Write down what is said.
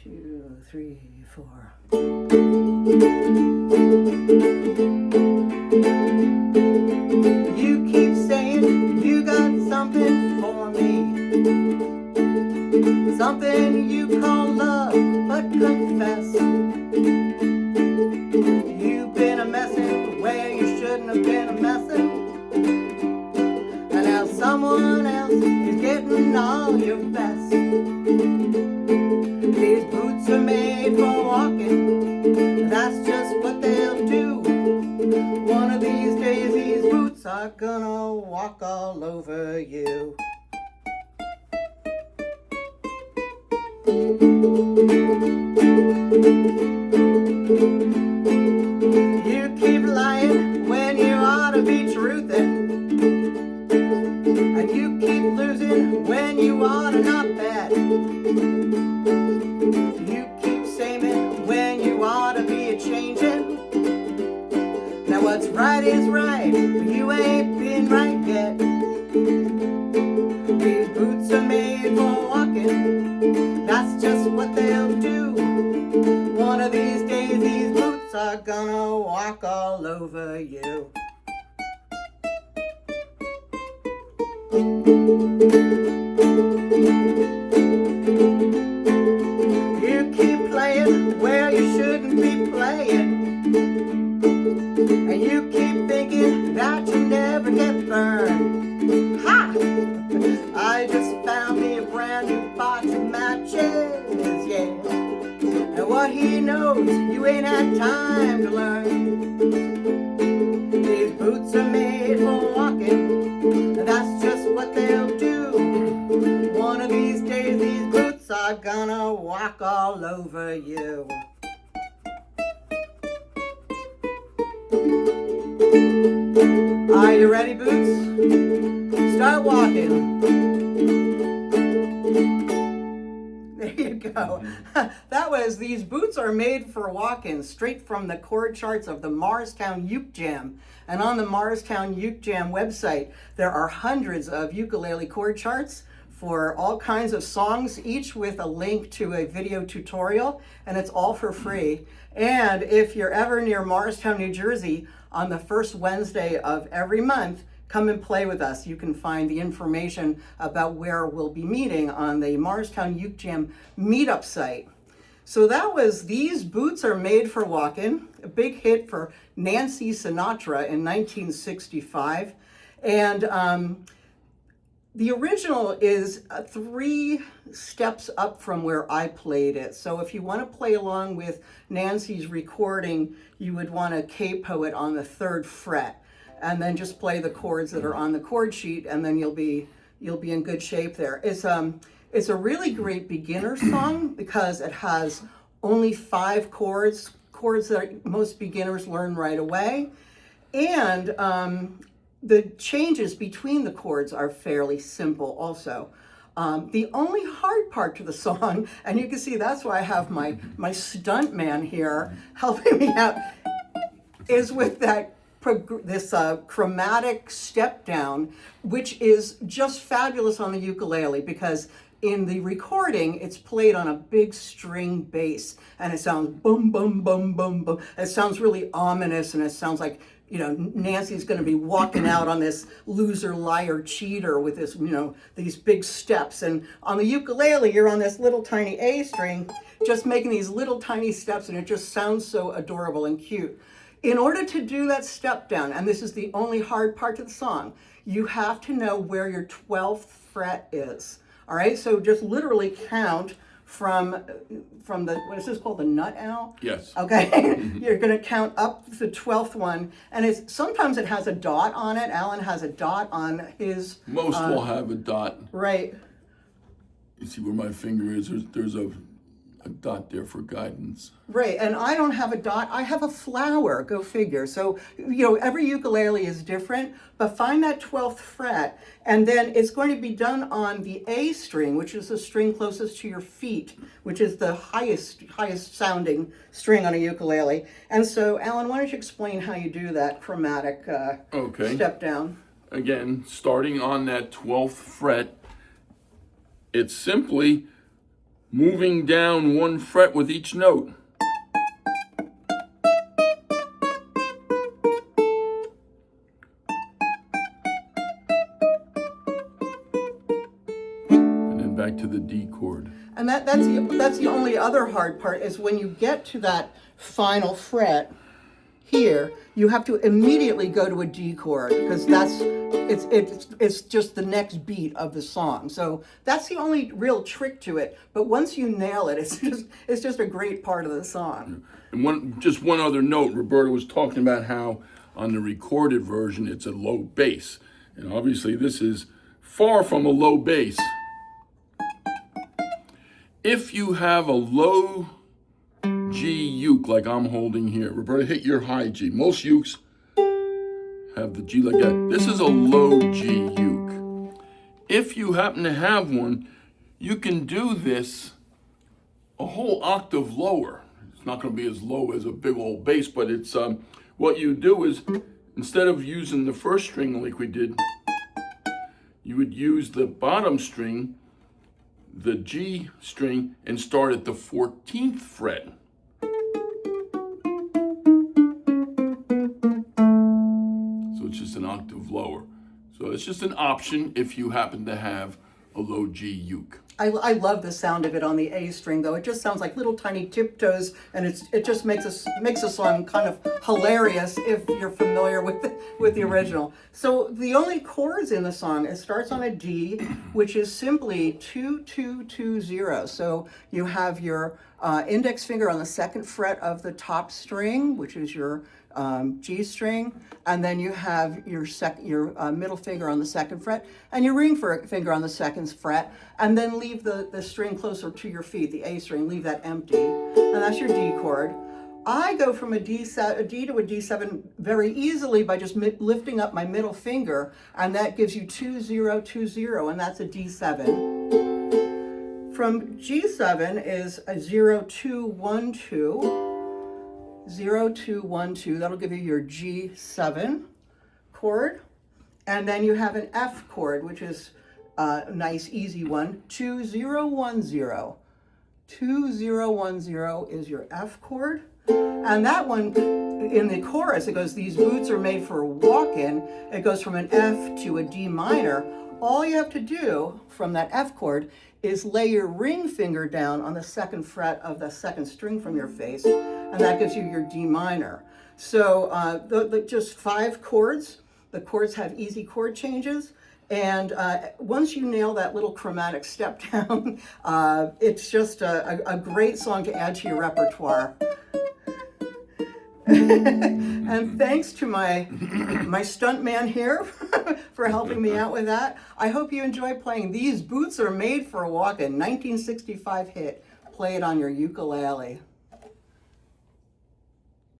2, 3, 4. You keep saying you got something for me, something you call love, but confess you've been a-messin where you shouldn't have been a-messin, and now someone else is getting all your best. These boots are made for walking, that's just what they'll do. One of these days these boots are gonna walk all over you. You keep lying when you ought to be truthin', and you keep losing when you ought to not bet. You keep samin when you ought to be a-changin'. Now what's right is right, but you ain't been right yet. These boots are made for walking, that's just what they'll do. One of these days these boots are gonna walk all over you. You keep playing where you shouldn't be playing, and you keep thinking that you never get burned. Ha! I just found me a brand new box of matches, yeah. And what he knows, you ain't had time to learn. These boots are made for walking, that's just what they'll do. One of these days these boots are gonna walk all over you. Are you ready, boots? Start walking. There you go. That was These Boots Are Made for Walking, straight from the chord charts of the Morristown Uke Jam. And on the Morristown Uke Jam website, there are hundreds of ukulele chord charts for all kinds of songs, each with a link to a video tutorial, and it's all for free. And if you're ever near Morristown, New Jersey, on the first Wednesday of every month, come and play with us. You can find the information about where we'll be meeting on the Morristown Uke Jam meetup site. So that was These Boots Are Made for Walkin', a big hit for Nancy Sinatra in 1965. And the original is 3 steps up from where I played it. So if you want to play along with Nancy's recording, you would want to capo it on the 3rd fret, and then just play the chords that are on the chord sheet, and then you'll be in good shape there. It's a really great beginner song because it has only 5 chords that most beginners learn right away, and the changes between the chords are fairly simple also. The only hard part to the song, and you can see that's why I have my stunt man here helping me out, is with this chromatic step down, which is just fabulous on the ukulele because in the recording it's played on a big string bass and it sounds boom, boom, boom, boom, boom. It sounds really ominous, and it sounds like, you know, Nancy's going to be walking out on this loser, liar, cheater with this, you know, these big steps. And on the ukulele, you're on this little tiny A string, just making these little tiny steps, and it just sounds so adorable and cute. In order to do that step down, and this is the only hard part of the song, you have to know where your 12th fret is. All right, so just literally count from the, what is this called, the nut owl? Yes. Okay, you're going to count up the 12th one, and sometimes it has a dot on it. Alan has a dot on his. Most will have a dot. Right. You see where my finger is? There's a dot there for guidance. Right, and I don't have a dot, I have a flower, go figure. So, you know, every ukulele is different, but find that 12th fret, and then it's going to be done on the A string, which is the string closest to your feet, which is the highest sounding string on a ukulele. And so, Alan, why don't you explain how you do that chromatic step down? Again, starting on that 12th fret, it's simply moving down 1 fret with each note. And then back to the D chord. And that's the only other hard part is when you get to that final fret here, you have to immediately go to a D chord because it's just the next beat of the song. So that's the only real trick to it. But once you nail it, it's just a great part of the song. And just one other note, Roberta was talking about how on the recorded version it's a low bass. And obviously this is far from a low bass. If you have a low G uke like I'm holding here, Roberta, hit your high G. Most ukes have the G like that. This is a low G uke. If you happen to have one, you can do this a whole octave lower. It's not going to be as low as a big old bass, but it's what you do is instead of using the first string like we did, you would use the bottom string, the G string, and start at the 14th fret. So it's just an octave lower. So it's just an option if you happen to have a low G uke. I love the sound of it on the A string, though. It just sounds like little tiny tiptoes, and it just makes a song kind of hilarious if you're familiar with the original. So the only chords in the song, it starts on a D, which is simply 2-2-2-0. So you have your index finger on the 2nd fret of the top string, which is your G string, and then you have your middle finger on the 2nd fret, and your ring finger on the 2nd fret, and then leave the string closer to your feet, the A string, leave that empty, and that's your D chord. I go from a D to a D7 very easily by just lifting up my middle finger, and that gives you 2-0-2-0, and that's a D7. From G7 is a 0-2-1-2. 0-2-1-2, that'll give you your G7 chord. And then you have an F chord, which is a nice easy one, 2-0-1-0. 2-0-1-0 is your F chord. And that one, in the chorus, it goes, these boots are made for walking. It goes from an F to a D minor. All you have to do from that F chord is lay your ring finger down on the 2nd fret of the 2nd string from your face, and that gives you your D minor. So just 5 chords. The chords have easy chord changes, and once you nail that little chromatic step down, it's just a great song to add to your repertoire. And thanks to my stunt man here for helping me out with that. I hope you enjoy playing These Boots Are Made for Walkin', 1965 hit. Play it on your ukulele.